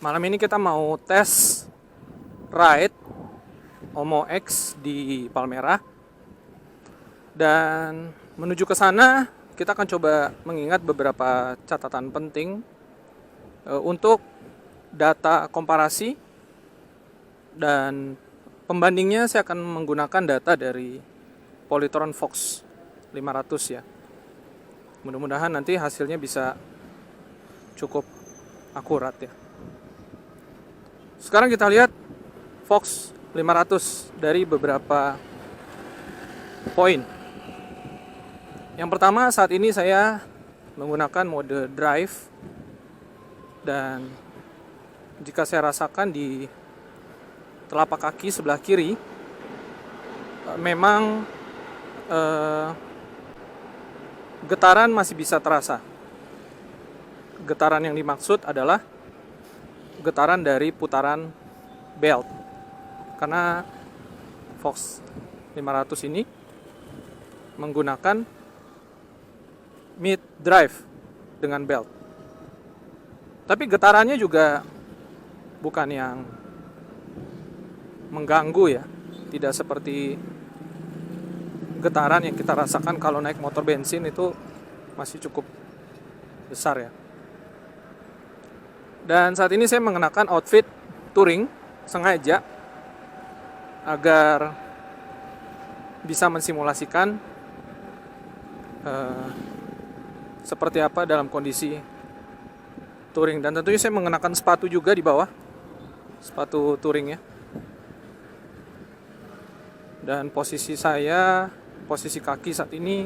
Malam ini kita mau tes ride Omo X di Palmerah. Dan menuju ke sana kita akan coba mengingat beberapa catatan penting untuk data komparasi, dan pembandingnya saya akan menggunakan data dari Polytron Fox 500 ya. Mudah-mudahan nanti hasilnya bisa cukup akurat ya. Sekarang kita lihat Fox 500 dari beberapa poin. Yang pertama, saat ini saya menggunakan mode drive, dan jika saya rasakan di telapak kaki sebelah kiri memang getaran masih bisa terasa. Getaran yang dimaksud adalah getaran dari putaran belt, karena Fox 500 ini menggunakan mid drive dengan belt. Tapi getarannya juga bukan yang mengganggu ya, tidak seperti getaran yang kita rasakan kalau naik motor bensin, itu masih cukup besar ya. Dan saat ini saya mengenakan outfit touring sengaja agar bisa mensimulasikan seperti apa dalam kondisi touring. Dan tentunya saya mengenakan sepatu juga di bawah, sepatu touring ya. Dan posisi kaki saat ini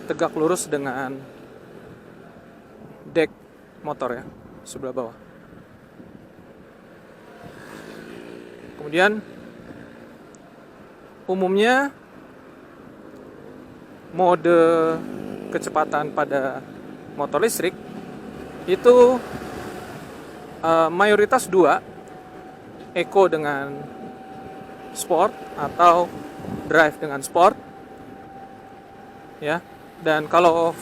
tegak lurus dengan dek motor ya, sebelah bawah. Kemudian umumnya mode kecepatan pada motor listrik itu mayoritas 2, eco dengan sport atau drive dengan sport ya. Dan kalau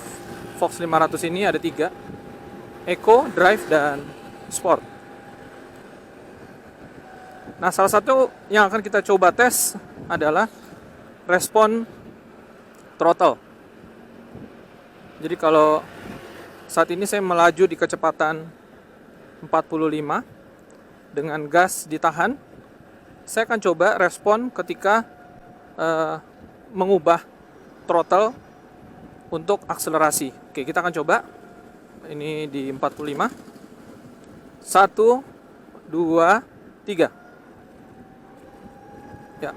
Fox 500 ini ada 3, eco, drive, dan sport. Nah, salah satu yang akan kita coba tes adalah respon throttle. Jadi kalau saat ini saya melaju di kecepatan 45 dengan gas ditahan, saya akan coba respon ketika mengubah throttle untuk akselerasi. Oke, kita akan coba. Ini di 45. 1, 2, 3. Ya.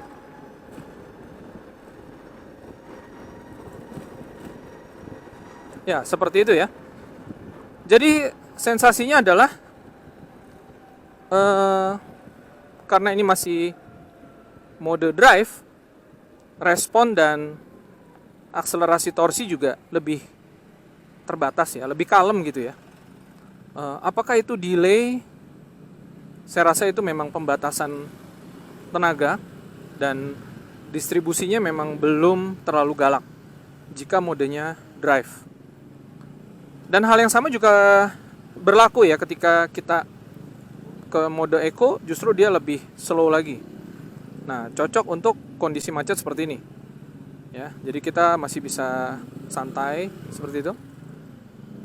Ya, seperti itu ya. Jadi sensasinya adalah karena ini masih mode drive, respon dan akselerasi torsi juga lebih terbatas ya, lebih kalem gitu ya. Apakah itu delay? Saya rasa itu memang pembatasan tenaga, dan distribusinya memang belum terlalu galak jika modenya drive. Dan hal yang sama juga berlaku ya ketika kita ke mode eco, justru dia lebih slow lagi. Nah, cocok untuk kondisi macet seperti ini ya. Jadi kita masih bisa santai seperti itu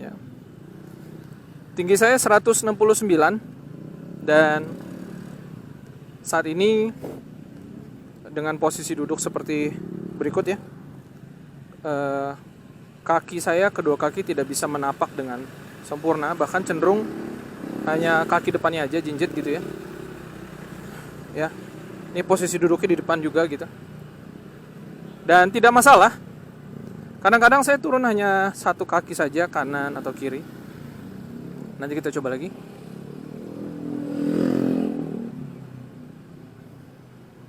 ya. Tinggi saya 169, dan saat ini dengan posisi duduk seperti berikut ya. Kaki saya, kedua kaki tidak bisa menapak dengan sempurna, bahkan cenderung hanya kaki depannya aja jinjit gitu ya. Ya. Ini posisi duduknya di depan juga gitu. Dan tidak masalah. Kadang-kadang saya turun hanya satu kaki saja, kanan atau kiri. Nanti kita coba lagi.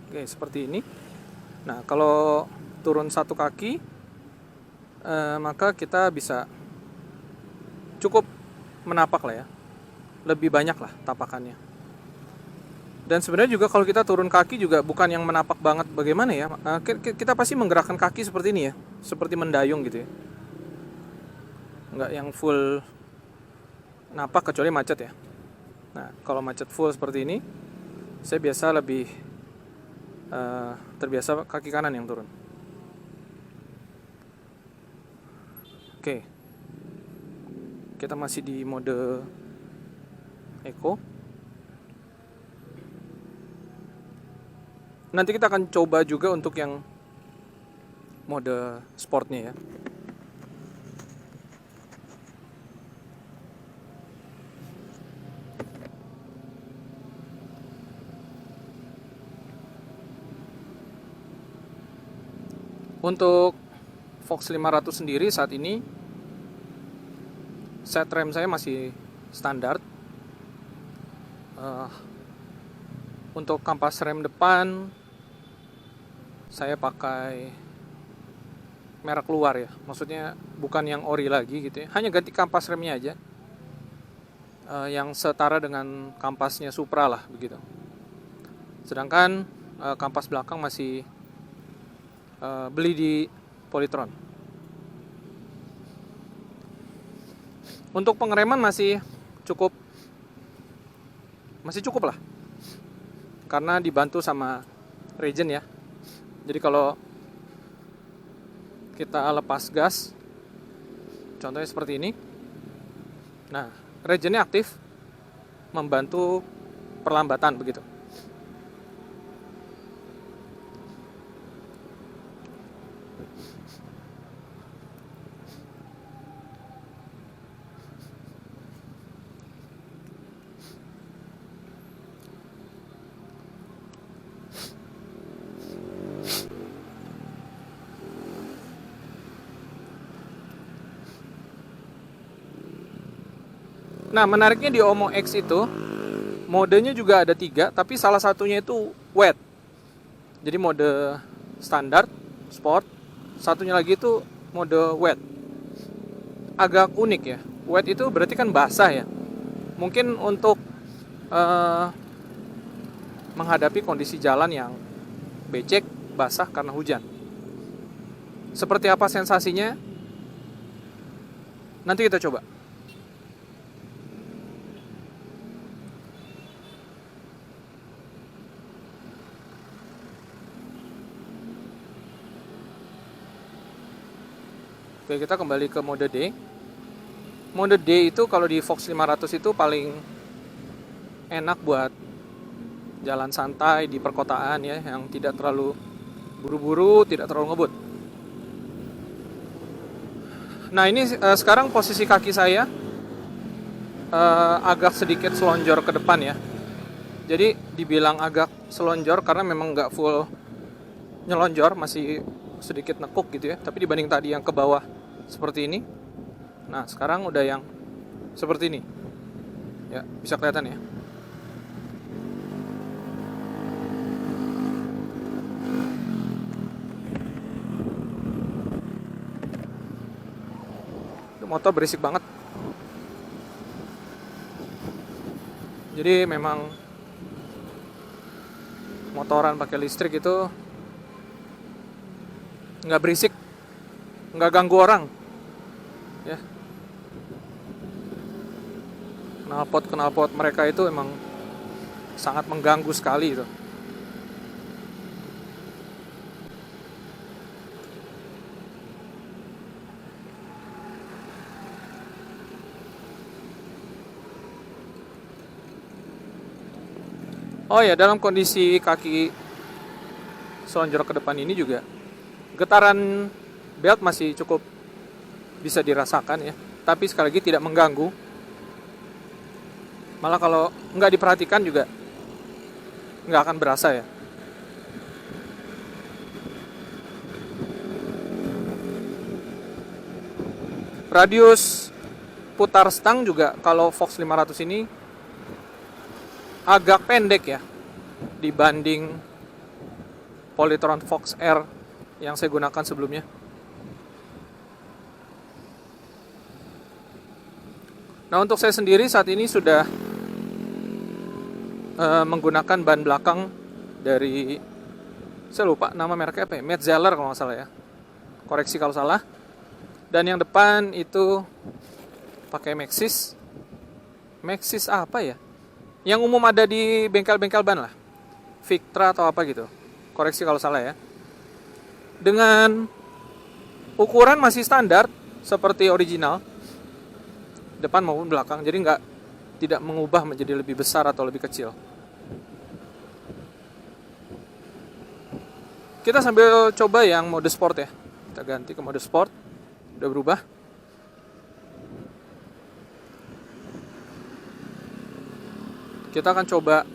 Oke, seperti ini. Nah, kalau turun satu kaki, maka kita bisa cukup menapak lah ya. Lebih banyak lah tapakannya. Dan sebenarnya juga kalau kita turun kaki juga bukan yang menapak banget bagaimana ya. Kita pasti menggerakkan kaki seperti ini ya, seperti mendayung gitu ya. Nggak yang full napak kecuali macet ya. Nah, kalau macet full seperti ini, saya biasa lebih terbiasa kaki kanan yang turun. Oke, kita masih di mode Eco. Nanti kita akan coba juga untuk yang mode sportnya ya. Untuk Fox 500 sendiri saat ini set rem saya masih standar. Untuk kampas rem depan saya pakai merek luar ya, maksudnya bukan yang ori lagi gitu ya, hanya ganti kampas remnya aja, yang setara dengan kampasnya Supra lah begitu. Sedangkan kampas belakang masih beli di Polytron. Untuk pengereman masih cukup lah, karena dibantu sama regen ya. Jadi kalau kita lepas gas, contohnya seperti ini, nah regennya aktif, membantu perlambatan begitu. Nah, menariknya di Omo X itu modenya juga ada 3, tapi salah satunya itu wet. Jadi mode standar, sport, satunya lagi itu mode wet. Agak unik ya. Wet itu berarti kan basah ya. Mungkin untuk menghadapi kondisi jalan yang becek, basah karena hujan. Seperti apa sensasinya? Nanti kita coba. Oke, kita kembali ke mode D. Mode D itu kalau di Fox 500 itu paling enak buat jalan santai di perkotaan ya, yang tidak terlalu buru-buru, tidak terlalu ngebut. Nah, ini sekarang posisi kaki saya agak sedikit selonjor ke depan ya. Jadi dibilang agak selonjor karena memang nggak full nyelonjor, masih sedikit nekuk gitu ya. Tapi dibanding tadi yang ke bawah seperti ini, nah sekarang udah yang seperti ini ya, bisa kelihatan ya. Itu motor berisik banget, jadi memang motoran pakai listrik itu nggak berisik, nggak ganggu orang ya. Knalpot mereka itu emang sangat mengganggu sekali itu. Oh ya, dalam kondisi kaki selonjor ke depan ini juga getaran belt masih cukup bisa dirasakan ya, tapi sekali lagi tidak mengganggu. Malah kalau nggak diperhatikan juga nggak akan berasa ya. Radius putar stang juga kalau Fox 500 ini agak pendek ya dibanding Polytron Fox R yang saya gunakan sebelumnya. Nah, untuk saya sendiri saat ini sudah menggunakan ban belakang dari, saya lupa nama mereknya apa ya, Metzeler kalau nggak salah ya, koreksi kalau salah. Dan yang depan itu pakai Maxxis Maxxis apa ya? Yang umum ada di bengkel-bengkel ban lah. Victra atau apa gitu. Koreksi kalau salah ya. Dengan ukuran masih standar seperti original, depan maupun belakang. Jadi tidak mengubah menjadi lebih besar atau lebih kecil. Kita sambil coba yang mode sport ya. Kita ganti ke mode sport. Udah berubah. Kita akan coba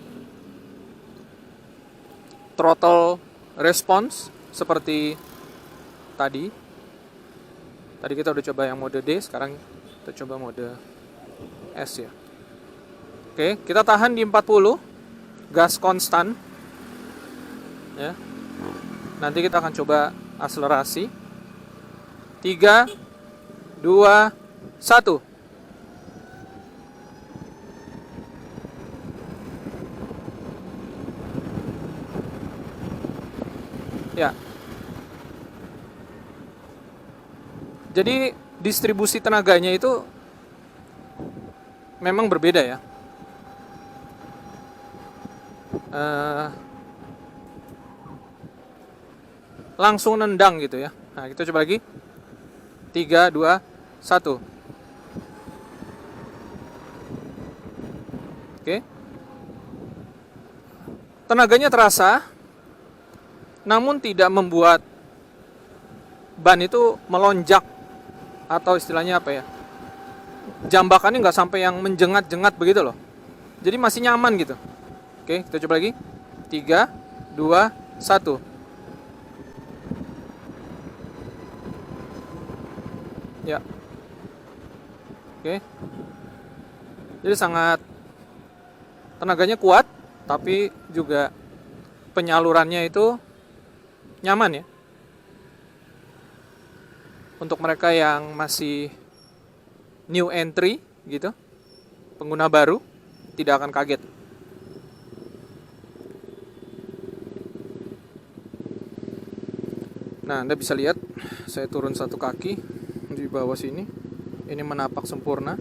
throttle response seperti tadi. Tadi kita udah coba yang mode D, sekarang kita coba mode S ya. Oke, kita tahan di 40, gas konstan. Ya. Nanti kita akan coba akselerasi. 3, 2, 1. Ya. Jadi distribusi tenaganya itu memang berbeda ya. Langsung nendang gitu ya. Nah, kita coba lagi. 3, 2, 1. Oke. Tenaganya terasa, namun tidak membuat ban itu melonjak atau istilahnya apa ya, jambakannya nggak sampai yang menjengat-jengat begitu loh. Jadi masih nyaman gitu. Oke, kita coba lagi. 3, 2, 1. Ya. Oke. Jadi sangat tenaganya kuat, tapi juga penyalurannya itu nyaman ya. Untuk mereka yang masih new entry gitu, pengguna baru, tidak akan kaget. Nah, Anda bisa lihat saya turun satu kaki di bawah sini. Ini menapak sempurna.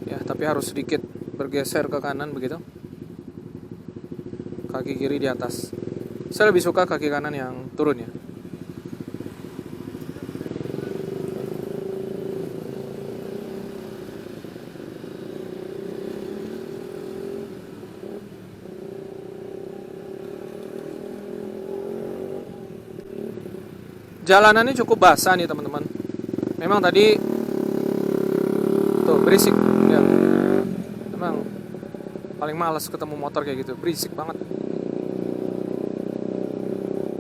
Ya, tapi harus sedikit bergeser ke kanan begitu. Kaki kiri di atas. Saya lebih suka kaki kanan yang turun ya. Jalanannya cukup basah nih teman-teman. Memang tadi tuh berisik ya. Memang paling malas ketemu motor kayak gitu, berisik banget.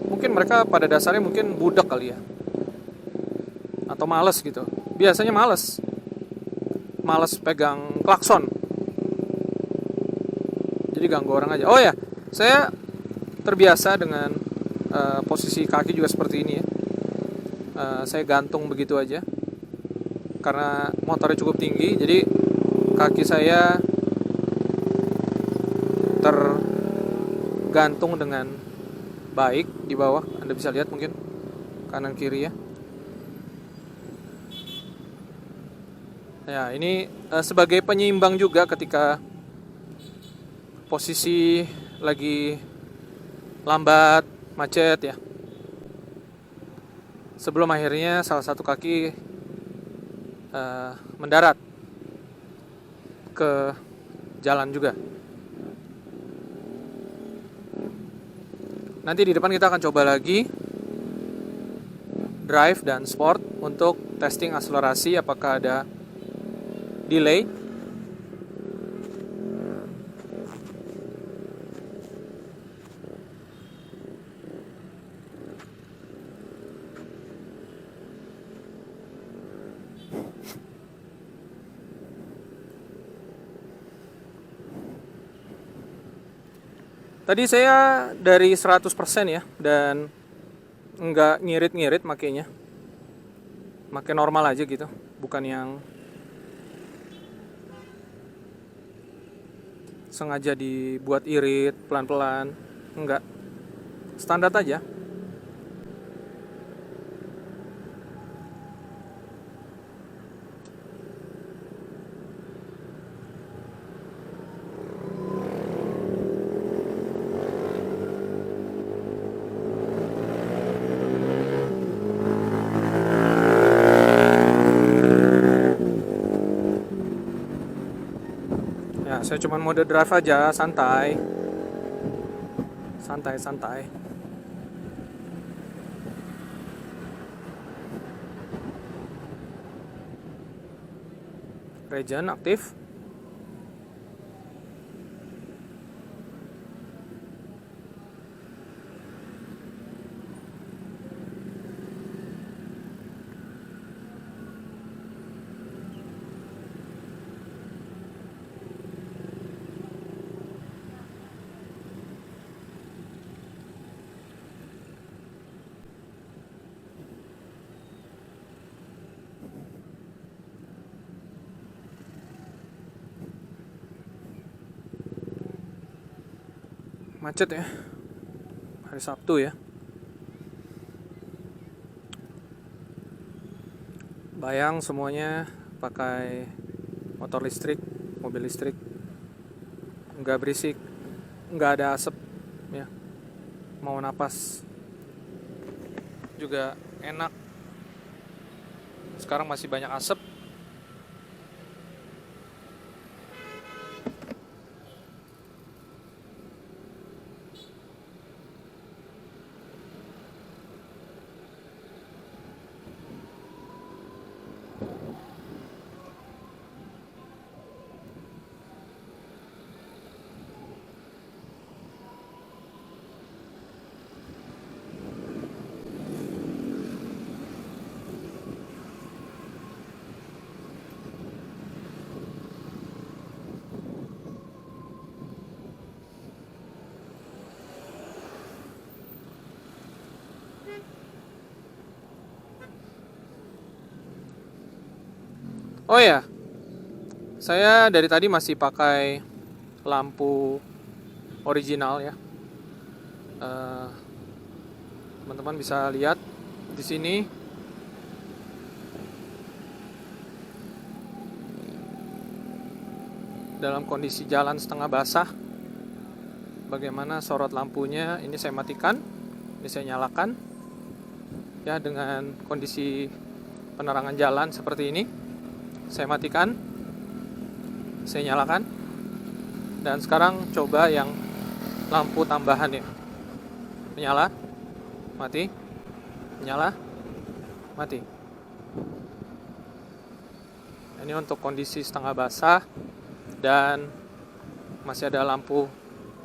Mungkin mereka pada dasarnya mungkin budak kali ya, atau malas gitu. Biasanya malas pegang klakson, jadi ganggu orang aja. Oh ya, saya terbiasa dengan posisi kaki juga seperti ini ya. Saya gantung begitu aja karena motornya cukup tinggi, jadi kaki saya tergantung dengan baik di bawah. Anda bisa lihat mungkin kanan kiri ya. Ya, ini sebagai penyeimbang juga ketika posisi lagi lambat, macet ya. Sebelum akhirnya salah satu kaki mendarat ke jalan juga. Nanti di depan kita akan coba lagi drive dan sport untuk testing akselerasi, apakah ada delay. Tadi saya dari 100% ya, dan nggak ngirit-ngirit makainya. Makai normal aja gitu, bukan yang sengaja dibuat irit pelan-pelan. Enggak, standar aja. Saya cuman mode drive aja, santai. Santai. Regen aktif. Macet ya, hari Sabtu ya. Bayang semuanya pakai motor listrik, mobil listrik. Nggak berisik, nggak ada asap ya. Mau napas juga enak. Sekarang masih banyak asap. Oh ya, saya dari tadi masih pakai lampu original ya. Teman-teman bisa lihat di sini dalam kondisi jalan setengah basah. Bagaimana sorot lampunya? Ini saya matikan, ini saya nyalakan. Ya, dengan kondisi penerangan jalan seperti ini. Saya matikan, saya nyalakan, dan sekarang coba yang lampu tambahan ya. Menyala, mati, menyala, mati. Ini untuk kondisi setengah basah dan masih ada lampu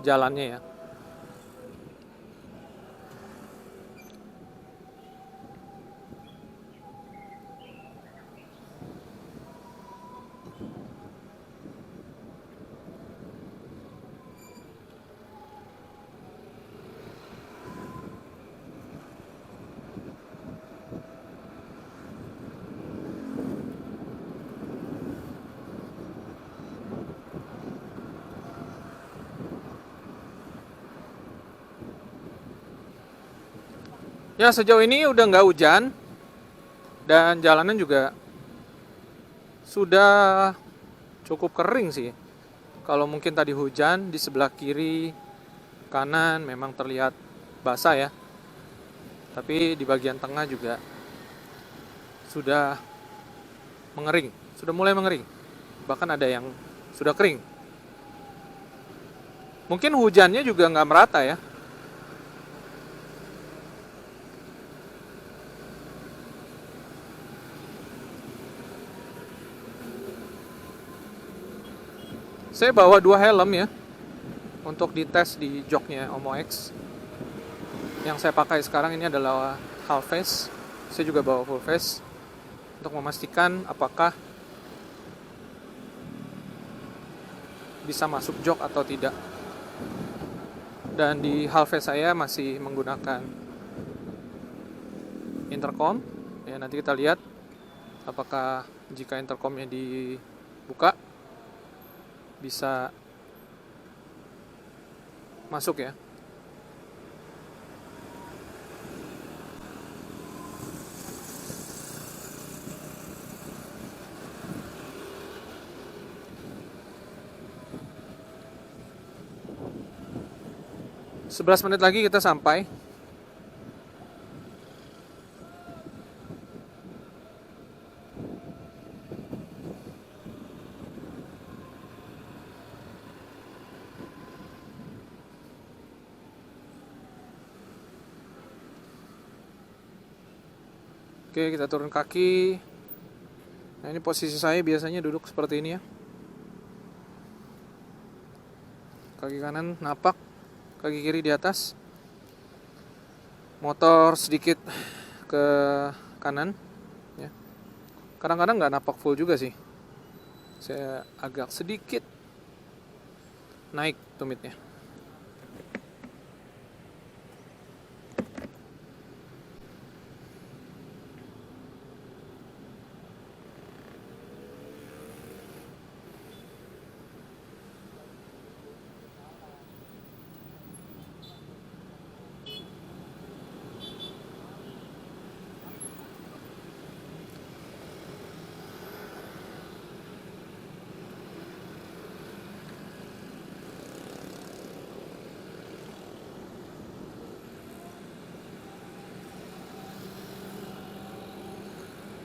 jalannya ya. Ya, sejauh ini udah nggak hujan dan jalanan juga sudah cukup kering sih. Kalau mungkin tadi hujan di sebelah kiri kanan memang terlihat basah ya, tapi di bagian tengah juga sudah mengering, sudah mulai mengering, bahkan ada yang sudah kering. Mungkin hujannya juga nggak merata ya. Saya bawa 2 helm ya untuk dites di joknya Omo X. Yang saya pakai sekarang ini adalah half face. Saya juga bawa full face untuk memastikan apakah bisa masuk jok atau tidak. Dan di half face saya masih menggunakan intercom. Ya, nanti kita lihat apakah jika intercomnya dibuka bisa masuk ya. Sebelas menit lagi kita sampai. Oke, kita turun kaki. Nah, ini posisi saya biasanya duduk seperti ini ya. Kaki kanan napak, kaki kiri di atas. Motor sedikit ke kanan ya. Kadang-kadang nggak napak full juga sih. Saya agak sedikit naik tumitnya.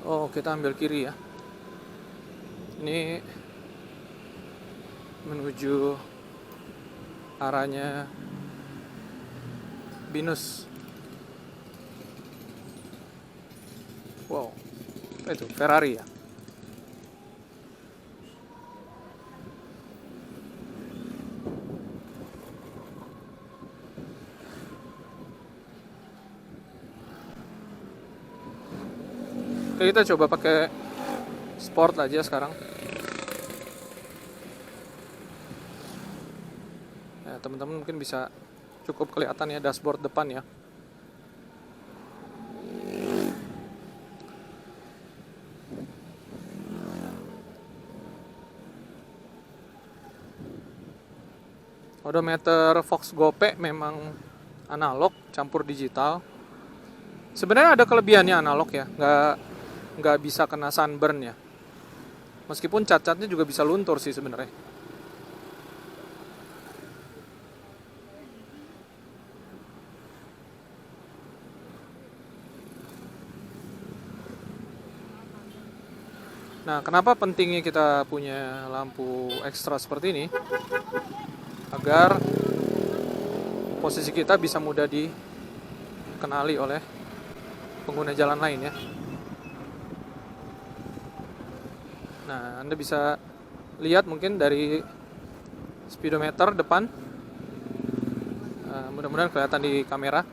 Oh, kita ambil kiri ya. Ini menuju arahnya Binus. Wow, itu Ferrari ya. Oke, kita coba pakai sport aja sekarang. Ya, teman-teman mungkin bisa cukup kelihatan ya dashboard depan ya. Odometer Fox Gope memang analog campur digital. Sebenarnya ada kelebihannya analog ya, nggak bisa kena sunburn ya. Meskipun cat-catnya juga bisa luntur sih sebenarnya. Nah, kenapa pentingnya kita punya lampu ekstra seperti ini? Agar posisi kita bisa mudah dikenali oleh pengguna jalan lain ya. Nah, Anda bisa lihat mungkin dari speedometer depan. Mudah-mudahan kelihatan di kamera.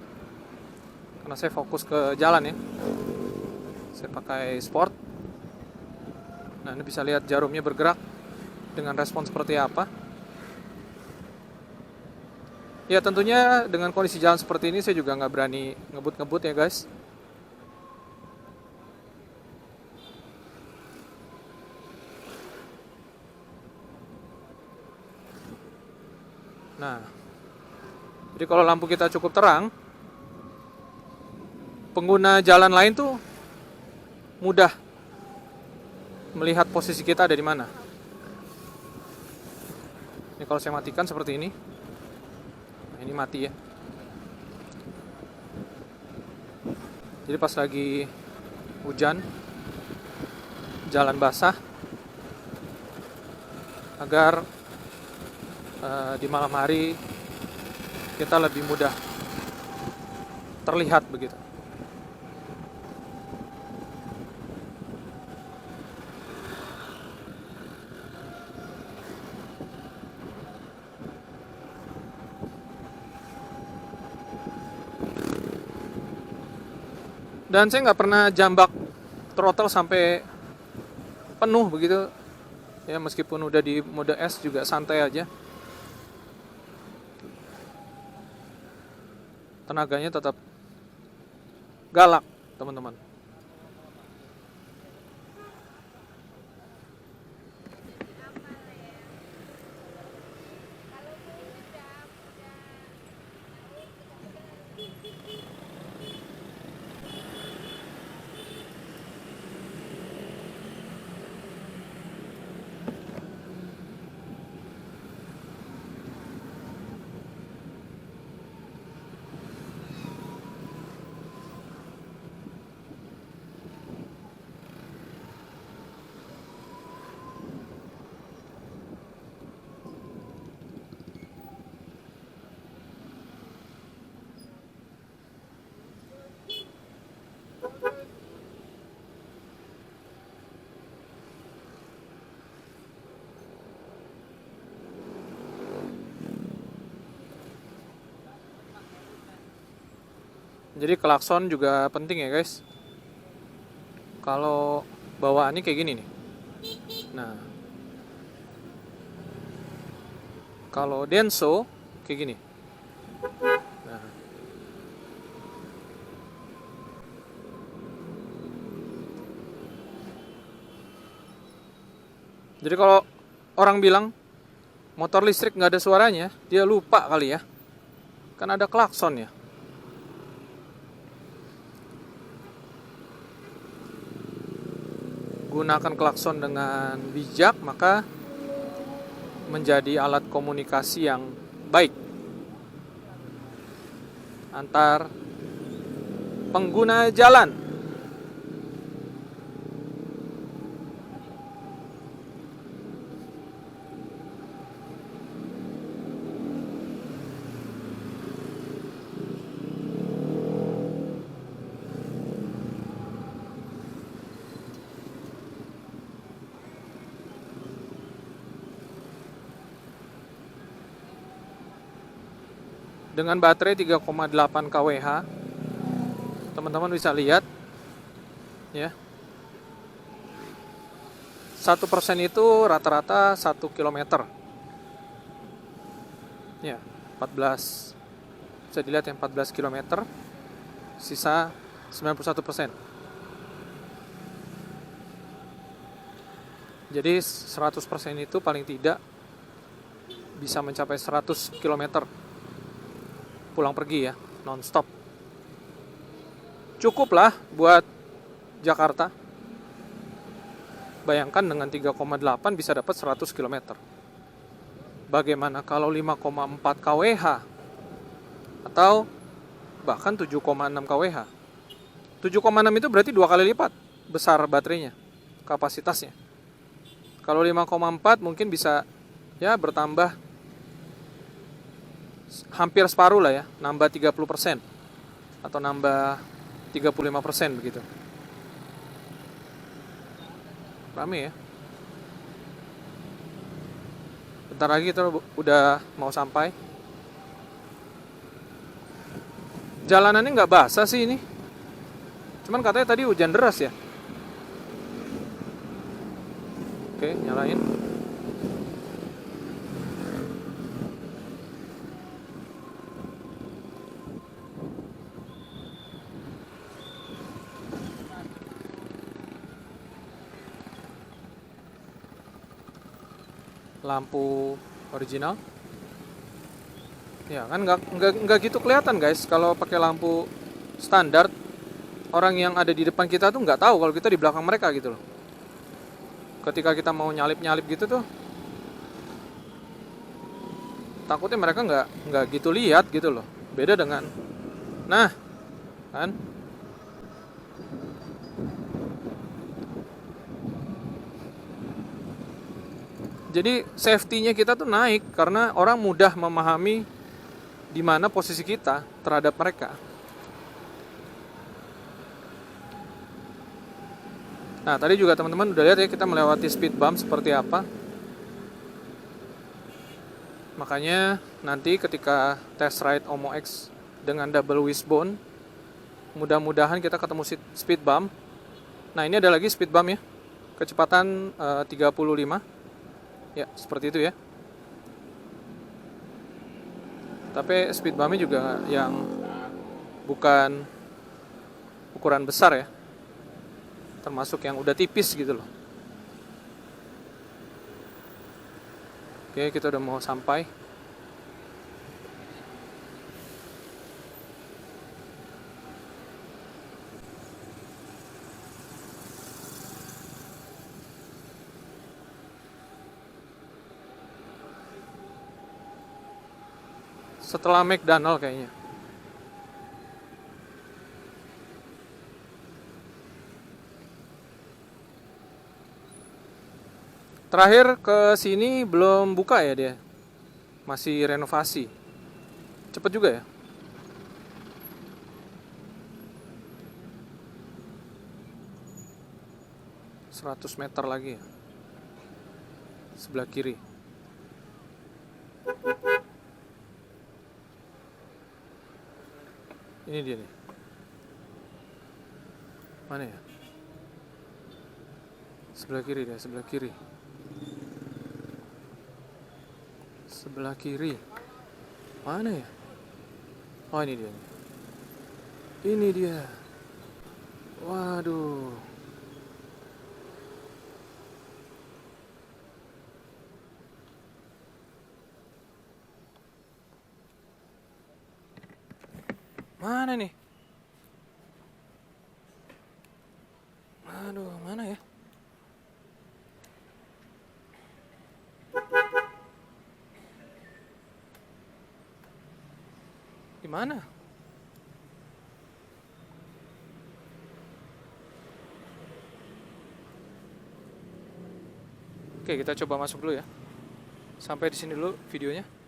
Karena saya fokus ke jalan ya. Saya pakai sport. Nah, Anda bisa lihat jarumnya bergerak dengan respon seperti apa. Ya, tentunya dengan kondisi jalan seperti ini saya juga nggak berani ngebut-ngebut ya guys. Nah, jadi kalau lampu kita cukup terang, pengguna jalan lain tuh mudah melihat posisi kita ada di mana. Ini kalau saya matikan seperti ini. Nah, ini mati ya. Jadi pas lagi hujan, jalan basah, agar di malam hari kita lebih mudah terlihat begitu. Dan saya nggak pernah jambak throttle sampai penuh begitu ya, meskipun udah di mode S juga santai aja. Tenaganya tetap galak teman-teman. Jadi klakson juga penting ya guys. Kalau bawaannya kayak gini nih. Nah, kalau Denso kayak gini. Nah, jadi kalau orang bilang motor listrik nggak ada suaranya, dia lupa kali ya. Kan ada klakson ya. Gunakan klakson dengan bijak, maka menjadi alat komunikasi yang baik antar pengguna jalan. Dengan baterai 3,8 kWh, teman-teman bisa lihat ya, 1% itu rata-rata 1 km ya, 14, bisa dilihat yang 14 km, sisa 91%. Jadi 100% itu paling tidak bisa mencapai 100 km pulang pergi ya, non-stop. Cukup lah buat Jakarta. Bayangkan dengan 3,8 bisa dapat 100 km. Bagaimana kalau 5,4 kWh atau bahkan 7,6 kWh? 7,6 itu berarti 2 kali lipat besar baterainya, kapasitasnya. Kalau 5,4 mungkin bisa ya bertambah hampir separuh lah ya, nambah 30% atau nambah 35% begitu. Rame ya. Bentar lagi kita udah mau sampai. Jalanannya nggak basah sih ini. Cuman katanya tadi hujan deras ya. Oke, nyalain. Lampu original ya kan nggak gitu kelihatan guys kalau pakai lampu standar. Orang yang ada di depan kita tuh nggak tahu kalau kita di belakang mereka gitu loh. Ketika kita mau nyalip gitu tuh takutnya mereka nggak gitu lihat gitu loh. Beda dengan nah kan. Jadi safety-nya kita tuh naik karena orang mudah memahami di mana posisi kita terhadap mereka. Nah, tadi juga teman-teman udah lihat ya kita melewati speed bump seperti apa. Makanya nanti ketika test ride Omo X dengan double wishbone, mudah-mudahan kita ketemu speed bump. Nah, ini ada lagi speed bump ya. Kecepatan 35. Ya, seperti itu ya. Tapi speed bumpnya juga yang bukan ukuran besar ya. Termasuk yang udah tipis gitu loh. Oke, kita udah mau sampai. Setelah McDonald kayaknya. Terakhir ke sini belum buka ya dia. Masih renovasi. Cepet juga ya. Seratus meter lagi ya. Sebelah kiri. Ini dia nih. Mana ya? Sebelah kiri deh, sebelah kiri. Sebelah kiri. Mana ya? Oh, ini dia. Ini dia. Waduh. Mana nih? Aduh, mana ya? Di mana? Oke, kita coba masuk dulu ya. Sampai di sini dulu videonya.